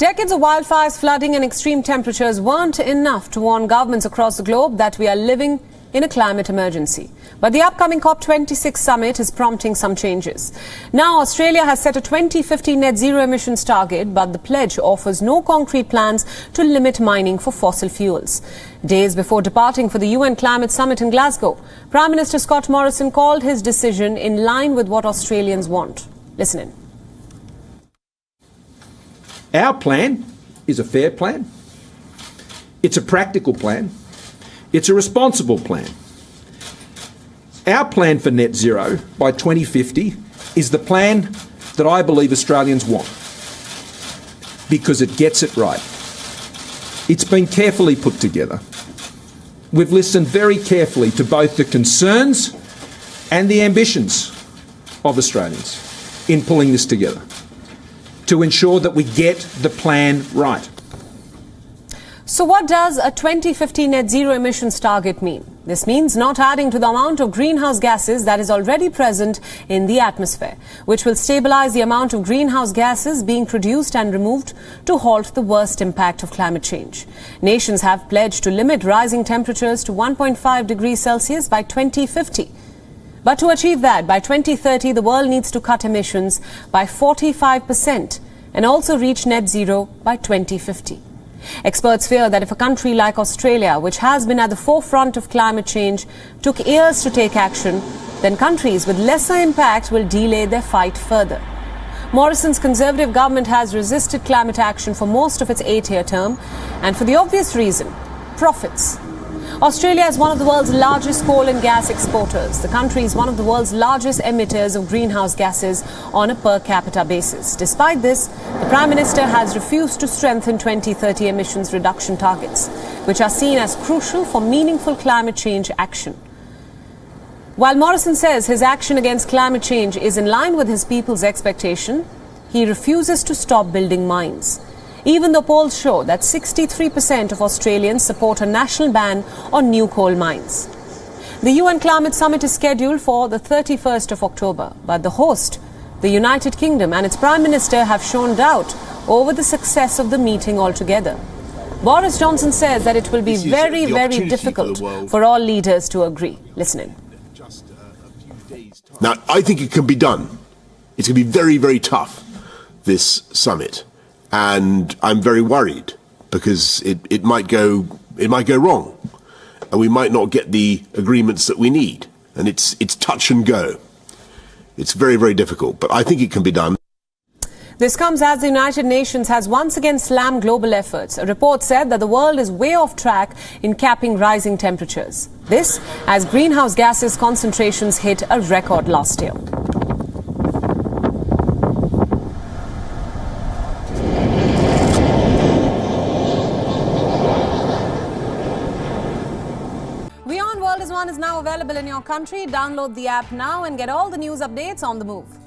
Decades of wildfires, flooding and extreme temperatures weren't enough to warn governments across the globe that we are living in a climate emergency. But the upcoming COP26 summit is prompting some changes. Now, Australia has set a 2050 net zero emissions target, but the pledge offers no concrete plans to limit mining for fossil fuels. Days before departing for the UN Climate Summit in Glasgow, Prime Minister Scott Morrison called his decision in line with what Australians want. Listen in. Our plan is a fair plan. It's a practical plan. It's a responsible plan. Our plan for net zero by 2050 is the plan that I believe Australians want, because it gets it right. It's been carefully put together. We've listened very carefully to both the concerns and the ambitions of Australians in pulling this together, to ensure that we get the plan right. So what does a 2050 net zero emissions target mean? This means not adding to the amount of greenhouse gases that is already present in the atmosphere, which will stabilise the amount of greenhouse gases being produced and removed to halt the worst impact of climate change. Nations have pledged to limit rising temperatures to 1.5 degrees Celsius by 2050. But to achieve that, by 2030, the world needs to cut emissions by 45% and also reach net zero by 2050. Experts fear that if a country like Australia, which has been at the forefront of climate change, took years to take action, then countries with lesser impact will delay their fight further. Morrison's Conservative government has resisted climate action for most of its 8-year term, and for the obvious reason, profits. Australia is one of the world's largest coal and gas exporters. The country is one of the world's largest emitters of greenhouse gases on a per capita basis. Despite this, the Prime Minister has refused to strengthen 2030 emissions reduction targets, which are seen as crucial for meaningful climate change action. While Morrison says his action against climate change is in line with his people's expectation, he refuses to stop building mines, even though polls show that 63% of Australians support a national ban on new coal mines. The UN Climate Summit is scheduled for the 31st of October, but the host, the United Kingdom, and its Prime Minister have shown doubt over the success of the meeting altogether. Boris Johnson says that it will be very difficult for all leaders to agree. Listen in. Now, I think it can be done. It's going to be very, very tough, this summit. And I'm very worried because it might go wrong, and we might not get the agreements that we need. And it's touch and go. It's very, very difficult, but I think it can be done. This comes as the United Nations has once again slammed global efforts. A report said that the world is way off track in capping rising temperatures. This as greenhouse gases concentrations hit a record last year. WION World is now available in your country. Download the app now and get all the news updates on the move.